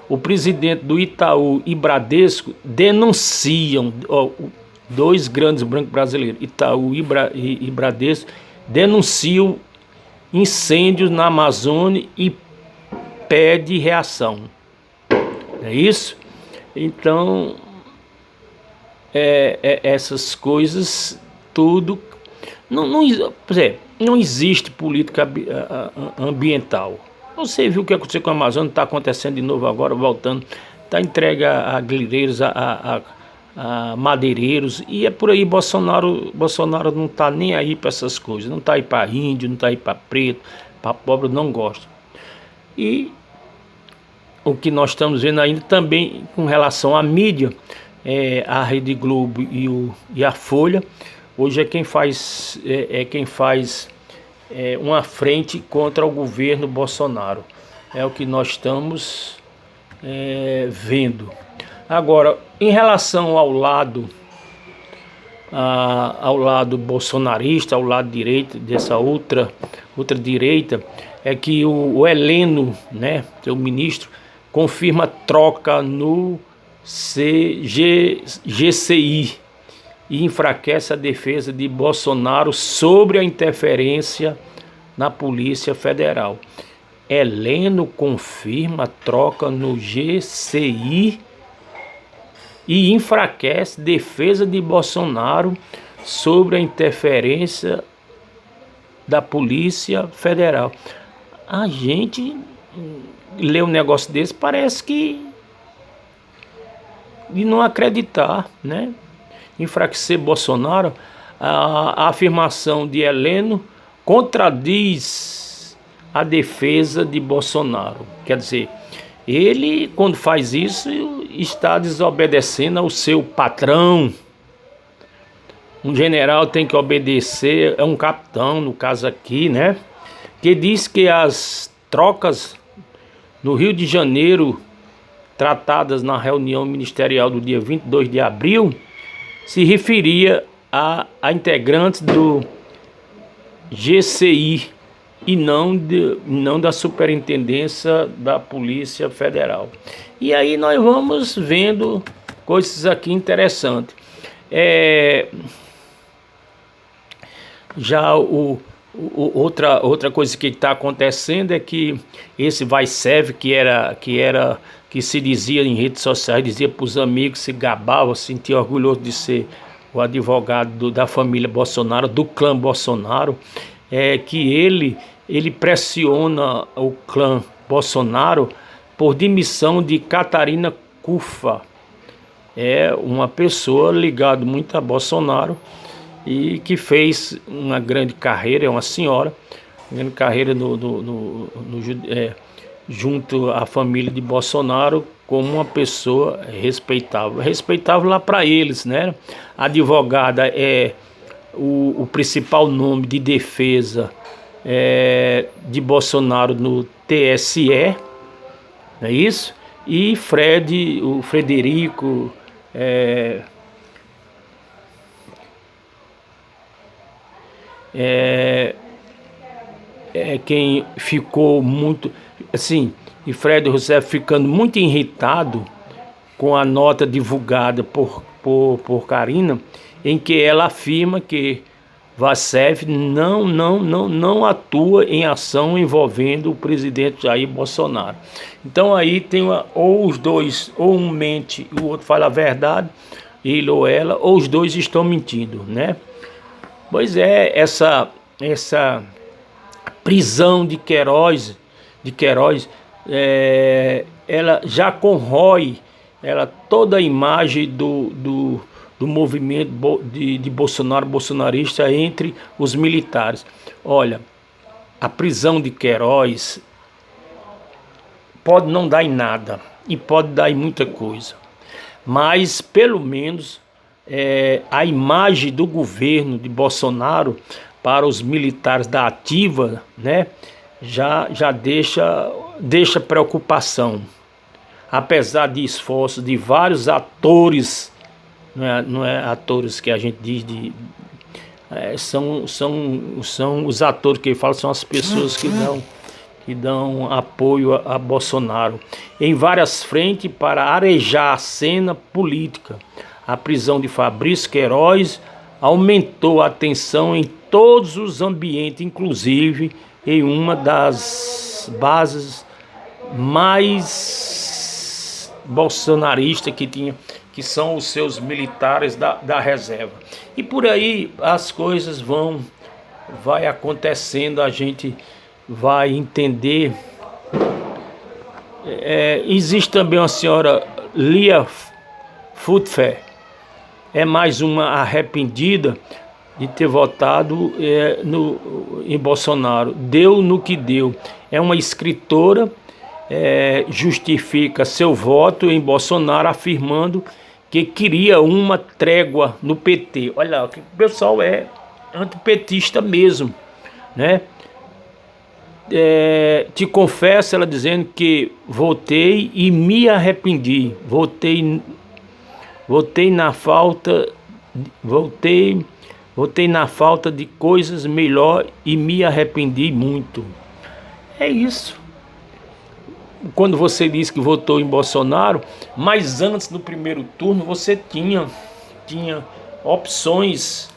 O presidente do Itaú e Bradesco denunciam, 2 grandes bancos brasileiros, Itaú e Bradesco, denunciam incêndios na Amazônia e pede reação. É isso? Então, essas coisas tudo. Por exemplo, não existe política ambiental. Você viu o que aconteceu com a Amazônia, está acontecendo de novo agora, voltando. Está entregue a grileiros, a madeireiros, e é por aí. Bolsonaro não está nem aí para essas coisas, não está aí para índio, não está aí para preto, para pobre, não gosta. E o que nós estamos vendo ainda também com relação à mídia, a Rede Globo e a Folha, hoje é quem faz, uma frente contra o governo Bolsonaro. É o que nós estamos vendo. Agora, em relação ao lado bolsonarista, ao lado direito, dessa outra direita, é que o Heleno, né, seu ministro, confirma troca no GCI e enfraquece a defesa de Bolsonaro sobre a interferência na Polícia Federal. Heleno confirma troca no GCI e enfraquece defesa de Bolsonaro sobre a interferência da Polícia Federal. A gente lê um negócio desse, parece que de não acreditar, né? Enfraquecer Bolsonaro. A afirmação de Heleno contradiz a defesa de Bolsonaro. Quer dizer, ele, quando faz isso, está desobedecendo ao seu patrão. Um general tem que obedecer, é um capitão, no caso aqui, né? Que diz que as trocas no Rio de Janeiro, tratadas na reunião ministerial do dia 22 de abril, se referia a integrantes do GCI e não da Superintendência da Polícia Federal. E aí nós vamos vendo coisas aqui interessantes. Já outra coisa que está acontecendo é que esse Vaicev, que se dizia em redes sociais, dizia para os amigos, se gabava, se sentia orgulhoso de ser o advogado da família Bolsonaro, do clã Bolsonaro, que ele pressiona o clã Bolsonaro por demissão de Catarina Cufa. É uma pessoa ligada muito a Bolsonaro e que fez uma grande carreira, é uma senhora, grande carreira junto à família de Bolsonaro, como uma pessoa respeitável lá para eles, né? A advogada é o principal nome de defesa de Bolsonaro no TSE, não é isso? E o Frederico quem ficou muito assim, e Fred Rousseff ficando muito irritado com a nota divulgada por Karina, em que ela afirma que Vaicev não atua em ação envolvendo o presidente Jair Bolsonaro. Então aí tem ou os dois, ou um mente e o outro fala a verdade, ele ou ela, ou os dois estão mentindo, né? Pois essa prisão de Queiroz, ela já corrói toda a imagem do movimento de bolsonarista entre os militares. Olha, a prisão de Queiroz pode não dar em nada e pode dar em muita coisa, mas pelo menos a imagem do governo de Bolsonaro para os militares da ativa, né, já deixa preocupação, apesar de esforços de vários atores. Não é atores que a gente diz são os atores que falam, são as pessoas que dão apoio a Bolsonaro em várias frentes para arejar a cena política. A prisão de Fabrício Queiroz aumentou a tensão em todos os ambientes, inclusive em uma das bases mais bolsonarista que são os seus militares da reserva. E por aí as coisas vai acontecendo, a gente vai entender. Existe também uma senhora Lia Futfer, é mais uma arrependida de ter votado em Bolsonaro. Deu no que deu. É uma escritora, justifica seu voto em Bolsonaro, afirmando que queria uma trégua no PT. Olha, o pessoal é antipetista mesmo, né? Te confesso, ela dizendo que votei e me arrependi. Votei na falta de coisas melhor e me arrependi muito. É isso. Quando você diz que votou em Bolsonaro, mas antes do primeiro turno você tinha opções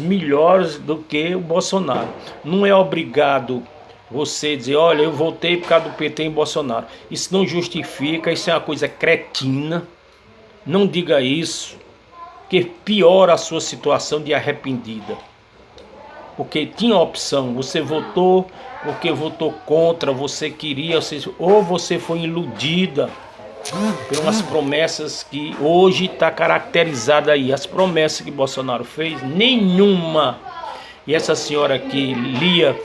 melhores do que o Bolsonaro. Não é obrigado você dizer, olha, eu votei por causa do PT em Bolsonaro. Isso não justifica, isso é uma coisa cretina. Não diga isso, que piora a sua situação de arrependida. Porque tinha opção, você votou porque votou contra, você queria, ou você foi iludida pelas promessas que hoje está caracterizada aí. As promessas que Bolsonaro fez, nenhuma. E essa senhora aqui, Lia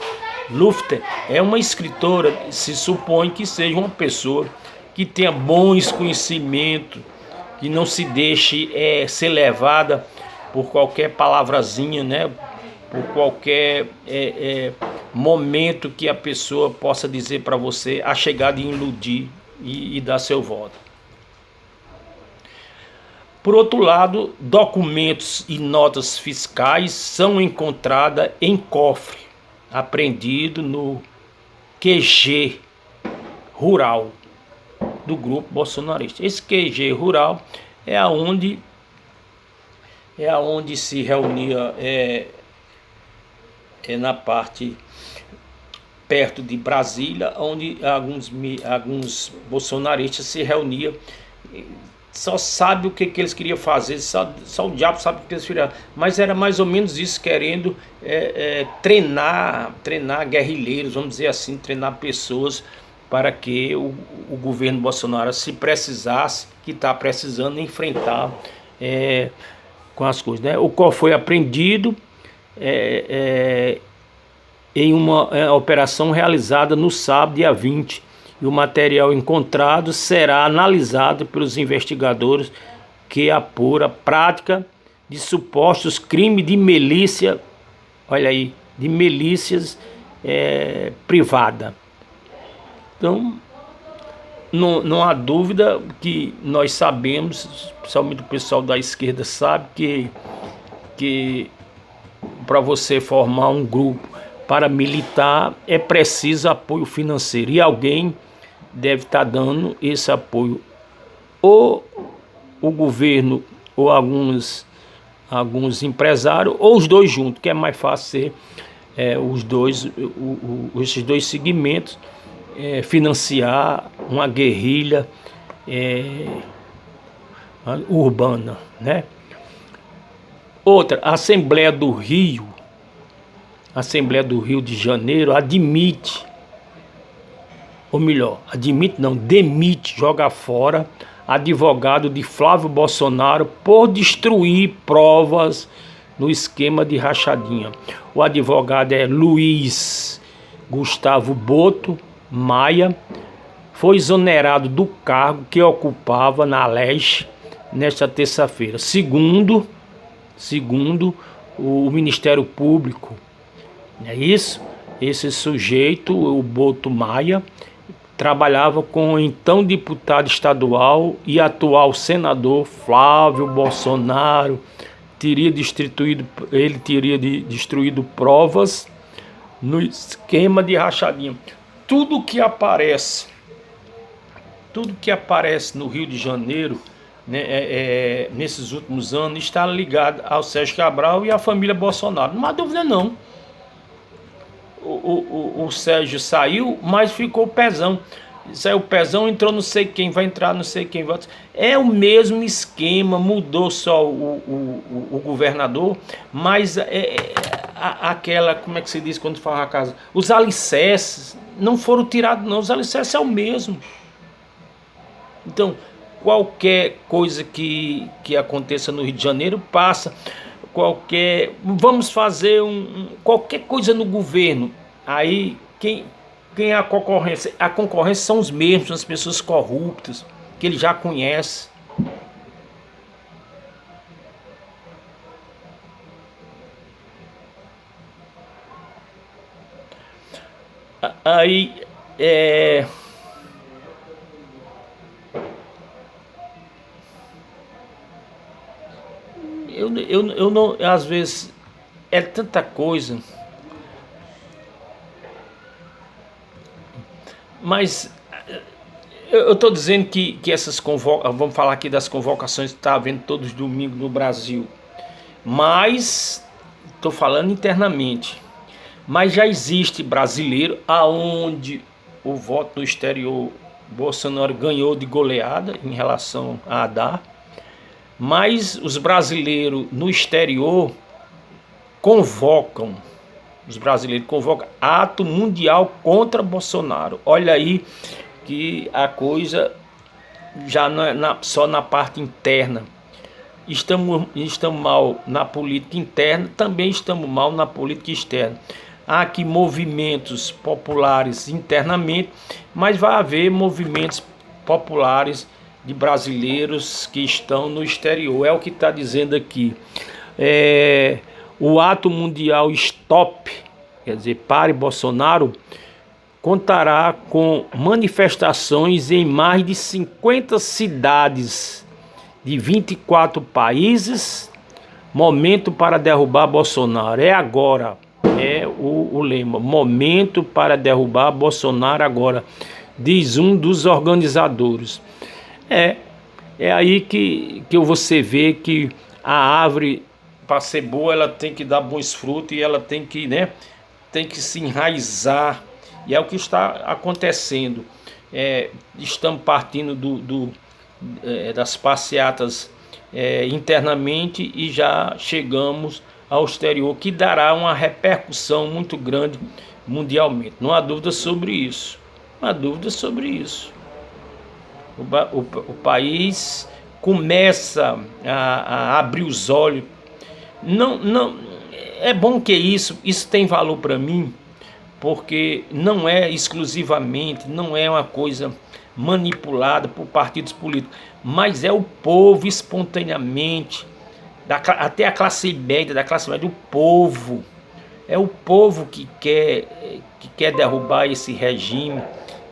Lufter, é uma escritora, se supõe que seja uma pessoa que tenha bons conhecimentos, que não se deixe ser levada por qualquer palavrazinha, né? Por qualquer momento que a pessoa possa dizer para você, a chegar de iludir e dar seu voto. Por outro lado, documentos e notas fiscais são encontradas em cofre apreendido no QG rural do grupo bolsonarista. Esse QG rural é aonde se reunia na parte perto de Brasília, onde alguns bolsonaristas se reuniam. Só sabe o que eles queriam fazer, só o diabo sabe o que eles queriam. Mas era mais ou menos isso, querendo treinar guerrilheiros, vamos dizer assim, treinar pessoas para que o governo Bolsonaro, se precisasse, que está precisando, enfrentar com as coisas, né? O qual foi apreendido em uma operação realizada no sábado, dia 20, e o material encontrado será analisado pelos investigadores que apura prática de supostos crimes de milícia, olha aí, de milícias privada. Então, não há dúvida que nós sabemos, principalmente o pessoal da esquerda sabe, que para você formar um grupo paramilitar é preciso apoio financeiro, e alguém deve estar dando esse apoio, ou o governo, ou alguns empresários, ou os dois juntos, que é mais fácil ser esses dois segmentos, financiar uma guerrilha urbana, né? Outra, a Assembleia do Rio de Janeiro admite, ou melhor, demite, joga fora advogado de Flávio Bolsonaro por destruir provas no esquema de rachadinha. O advogado é Luiz Gustavo Boto Maia, foi exonerado do cargo que ocupava na Leste nesta terça-feira. Segundo o Ministério Público, é isso? Esse sujeito, o Boto Maia, trabalhava com o então deputado estadual e atual senador Flávio Bolsonaro. Ele teria destruído provas no esquema de rachadinha. Tudo que aparece no Rio de Janeiro, né, nesses últimos anos, está ligado ao Sérgio Cabral e à família Bolsonaro. Não há dúvida não. O Sérgio saiu, mas ficou pezão. saiu o pezão, entrou não sei quem, vai entrar não sei quem. É o mesmo esquema, mudou só o governador, mas aquela, como é que se diz quando fala a casa? Os alicerces não foram tirados não, os alicerces é o mesmo. Então, qualquer coisa que aconteça no Rio de Janeiro passa, vamos fazer qualquer coisa no governo, aí quem é a concorrência? A concorrência são os mesmos, as pessoas corruptas, que ele já conhece. Aí, eu não, às vezes, é tanta coisa, mas eu estou dizendo que essas convocações, vamos falar aqui das convocações que está havendo todos os domingos no Brasil, mas estou falando internamente. Mas já existe brasileiro aonde o voto no exterior, Bolsonaro ganhou de goleada em relação a Haddad, mas os brasileiros no exterior convocam, ato mundial contra Bolsonaro. Olha aí que a coisa já não é só na parte interna. Estamos mal na política interna, também estamos mal na política externa. Há aqui movimentos populares internamente, mas vai haver movimentos populares de brasileiros que estão no exterior. É o que está dizendo aqui. O ato mundial Stop, quer dizer, Pare Bolsonaro, contará com manifestações em mais de 50 cidades de 24 países. Momento para derrubar Bolsonaro. É agora. É o lema. Momento para derrubar Bolsonaro agora, diz um dos organizadores. É aí que você vê que a árvore, para ser boa, ela tem que dar bons frutos e ela tem que, tem que se enraizar. E é o que está acontecendo. Estamos partindo das passeatas internamente e já chegamos ao exterior, que dará uma repercussão muito grande mundialmente. Não há dúvida sobre isso. Não há dúvida sobre isso. O país começa a abrir os olhos. Não, é bom que isso tem valor para mim, porque não é exclusivamente, não é uma coisa manipulada por partidos políticos, mas é o povo espontaneamente, até a classe média, o povo. É o povo que quer derrubar esse regime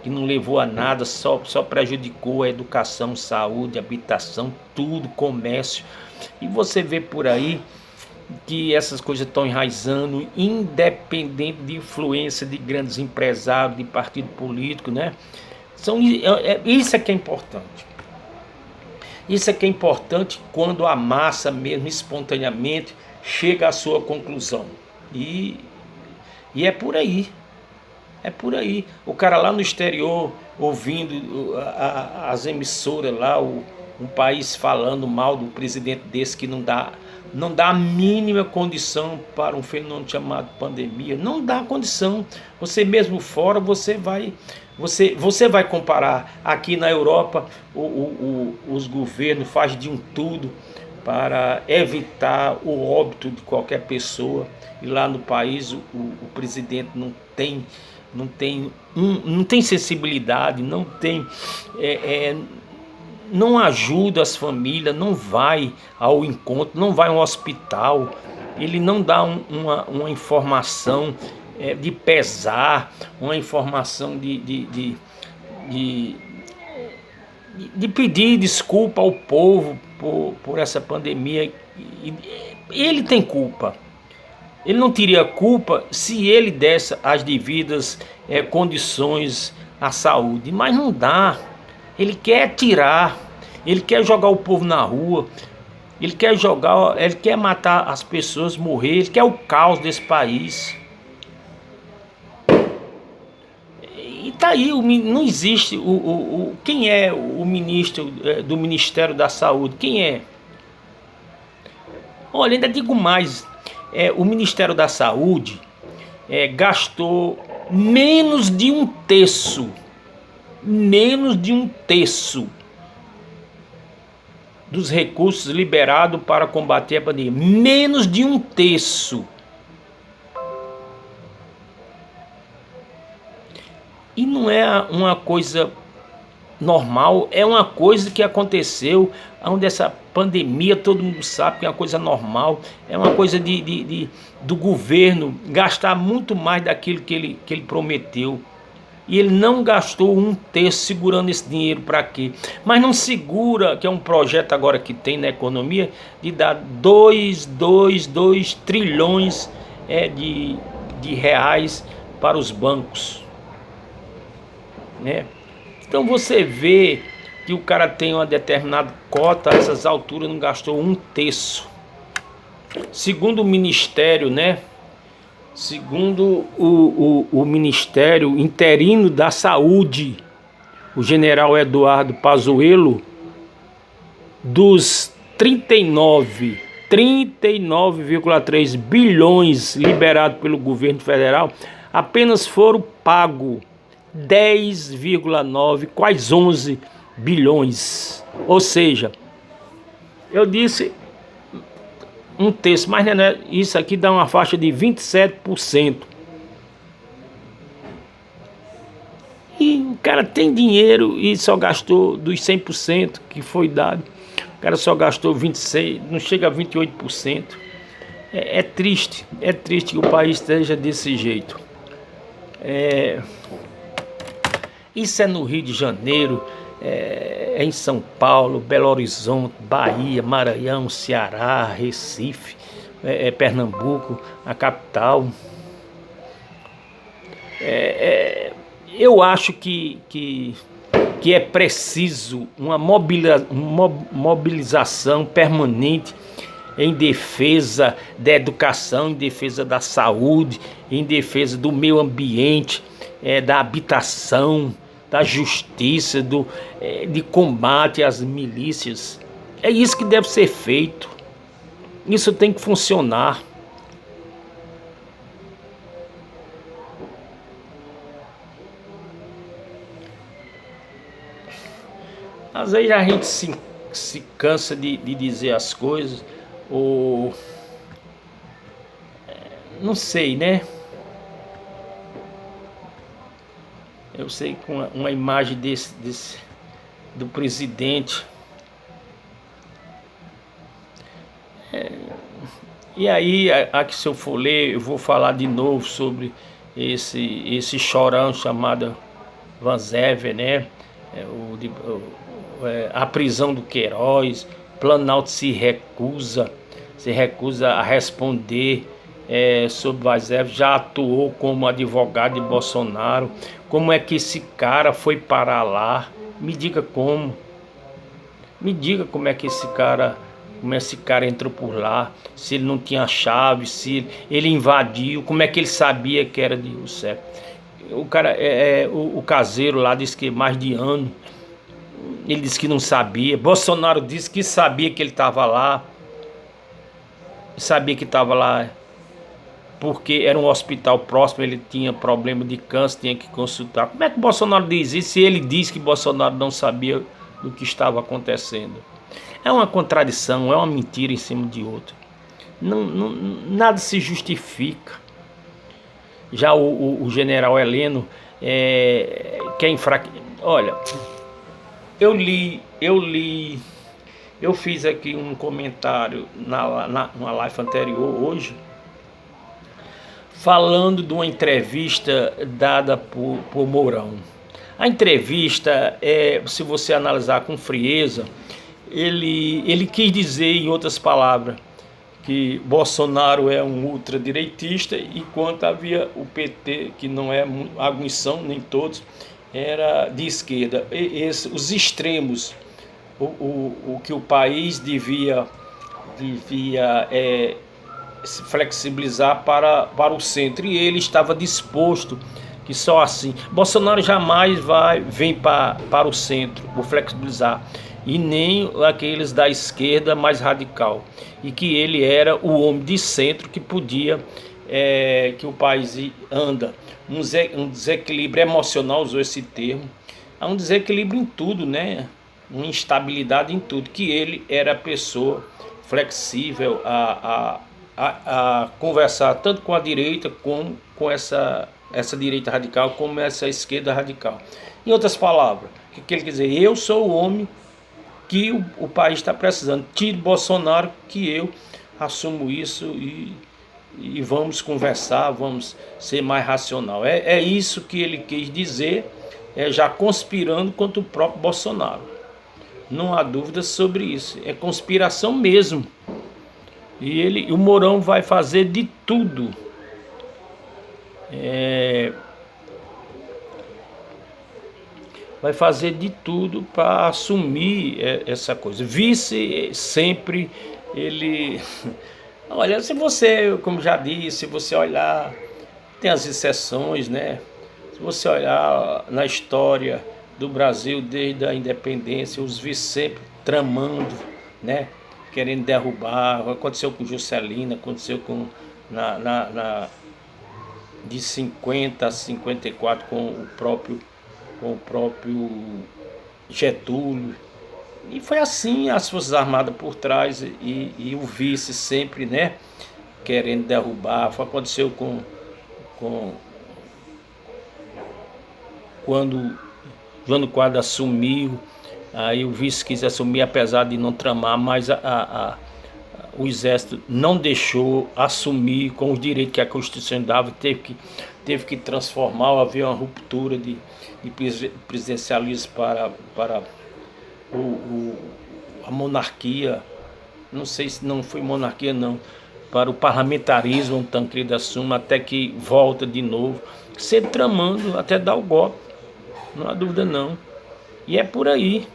que não levou a nada, só prejudicou a educação, saúde, habitação, tudo, comércio. E você vê por aí que essas coisas estão enraizando, independente de influência de grandes empresários, de partido político, isso é que é importante. Isso é que é importante quando a massa mesmo, espontaneamente, chega à sua conclusão. E é por aí. É por aí. O cara lá no exterior, ouvindo as emissoras lá, um país falando mal do presidente desse que não dá a mínima condição para um fenômeno chamado pandemia. Não dá condição. Você mesmo fora, você vai comparar. Aqui na Europa, os governos fazem de tudo para evitar o óbito de qualquer pessoa. E lá no país o presidente não tem sensibilidade, não ajuda as famílias, não vai ao encontro, não vai ao hospital, ele não dá uma informação de pesar, uma informação de pedir desculpa ao povo por essa pandemia. Ele tem culpa. Ele não teria culpa se ele desse as devidas condições à saúde, mas não dá. Ele quer tirar, ele quer jogar o povo na rua, ele quer matar as pessoas, morrer, ele quer o caos desse país. tá aí, não existe quem é o ministro do Ministério da Saúde, quem é? Olha, ainda digo mais, o Ministério da Saúde gastou menos de um terço dos recursos liberados para combater a pandemia, menos de um terço. E não é uma coisa normal, é uma coisa que aconteceu, onde essa pandemia, todo mundo sabe que é uma coisa normal, é uma coisa do governo gastar muito mais daquilo que ele prometeu. E ele não gastou um terço segurando esse dinheiro para quê? Mas não segura, que é um projeto agora que tem na economia, de dar 2 trilhões de reais para os bancos, né? Então você vê que o cara tem uma determinada cota, a essas alturas não gastou um terço. Segundo o Ministério, né? Segundo o Ministério Interino da Saúde, o general Eduardo Pazuello, dos 39,3 bilhões liberados pelo governo federal, apenas foram pagos 10,9, quase 11 bilhões. Ou seja, eu disse um terço, mas né, isso aqui dá uma faixa de 27%. E o cara tem dinheiro e só gastou dos 100% que foi dado. O cara só gastou 26%, não chega a 28%. É triste que o país esteja desse jeito. Isso é no Rio de Janeiro, é em São Paulo, Belo Horizonte, Bahia, Maranhão, Ceará, Recife, Pernambuco, a capital. Eu acho que é preciso uma mobilização permanente em defesa da educação, em defesa da saúde, em defesa do meio ambiente, da habitação, da justiça, de combate às milícias. É isso que deve ser feito. Isso tem que funcionar. Às vezes a gente se cansa de dizer as coisas, ou não sei, né? Eu sei que uma imagem do presidente. E aí, aqui se eu for ler, eu vou falar de novo sobre esse chorão chamado Vanzever, né? A prisão do Queiroz. Planalto se recusa a responder sobre Vanzever, já atuou como advogado de Bolsonaro. Como é que esse cara foi parar lá? Me diga como. Me diga como é que esse cara entrou por lá, se ele não tinha chave, se ele invadiu, como é que ele sabia que era de Rio Seco. O cara, o caseiro lá disse que mais de ano, ele disse que não sabia. Bolsonaro disse que sabia que ele estava lá, porque era um hospital próximo, ele tinha problema de câncer, tinha que consultar. Como é que Bolsonaro diz isso se ele diz que Bolsonaro não sabia do que estava acontecendo? É uma contradição, é uma mentira em cima de outra. Nada se justifica. Já o general Heleno quer enfraquecer. Olha, eu fiz aqui um comentário numa live anterior hoje, falando de uma entrevista dada por Mourão. A entrevista, se você analisar com frieza, ele quis dizer, em outras palavras, que Bolsonaro é um ultradireitista, enquanto havia o PT, que não é alguns são, nem todos, era de esquerda. Os extremos, o que o país devia se flexibilizar para o centro, e ele estava disposto e só assim. Bolsonaro jamais vem para o centro, vou flexibilizar, e nem aqueles da esquerda mais radical, e que ele era o homem de centro que podia, que o país anda, um desequilíbrio emocional, usou esse termo, há um desequilíbrio em tudo, né? Uma instabilidade em tudo, que ele era a pessoa flexível a conversar tanto com a direita como com essa direita radical, como essa esquerda radical. Em outras palavras, o que ele quer dizer? Eu sou o homem que o país está precisando. Tire Bolsonaro que eu assumo isso e vamos conversar, vamos ser mais racional. É isso que ele quis dizer, já conspirando contra o próprio Bolsonaro. Não há dúvida sobre isso. É conspiração mesmo. E o Mourão vai fazer de tudo. Vai fazer de tudo para assumir essa coisa. Vice sempre ele... Olha, se você, como já disse, se você olhar, tem as exceções, né? Se você olhar na história do Brasil desde a independência, os vice sempre tramando, né? Querendo derrubar. Aconteceu com Juscelino, aconteceu com de 50 a 54 com o próprio Getúlio. E foi assim, as Forças Armadas por trás e o vice sempre, né? Querendo derrubar. Aconteceu quando Jânio Quadros assumiu, aí o vice quis assumir, apesar de não tramar, mas o exército não deixou assumir com os direitos que a Constituição dava, teve que transformar, havia uma ruptura de presidencialismo para a monarquia, não sei se não foi monarquia não, para o parlamentarismo, um Tancredo assume, até que volta de novo, sempre tramando até dar o golpe. Não há dúvida não. E é por aí.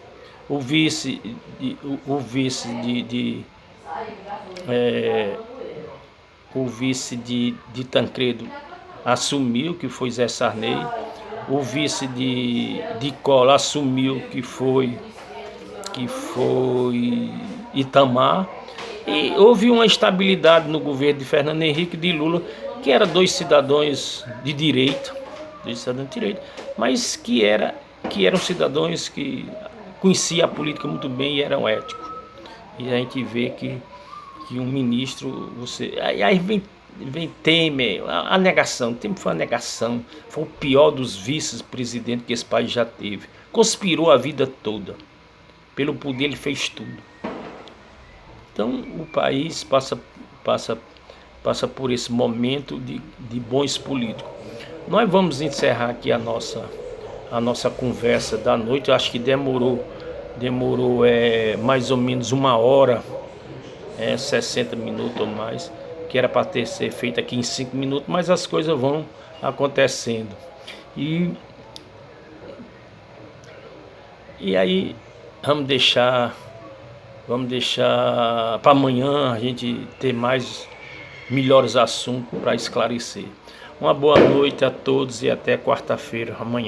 O vice de Tancredo assumiu, que foi Zé Sarney. O vice de Collor assumiu, que foi Itamar. E houve uma estabilidade no governo de Fernando Henrique e de Lula, que eram dois cidadãos de direito, mas que eram cidadãos que conheciam a política muito bem e eram éticos. E a gente vê que um ministro, aí vem Temer, a negação. Temer foi uma negação, foi o pior dos vice-presidentes que esse país já teve. Conspirou a vida toda, pelo poder ele fez tudo. Então o país passa por esse momento de bons políticos. Nós vamos encerrar aqui a nossa conversa da noite. Eu acho que demorou mais ou menos 1 hora, 60 minutos ou mais, que era para ser feito aqui em 5 minutos, mas as coisas vão acontecendo. E aí vamos deixar para amanhã a gente ter melhores assuntos para esclarecer. Uma boa noite a todos e até quarta-feira, amanhã.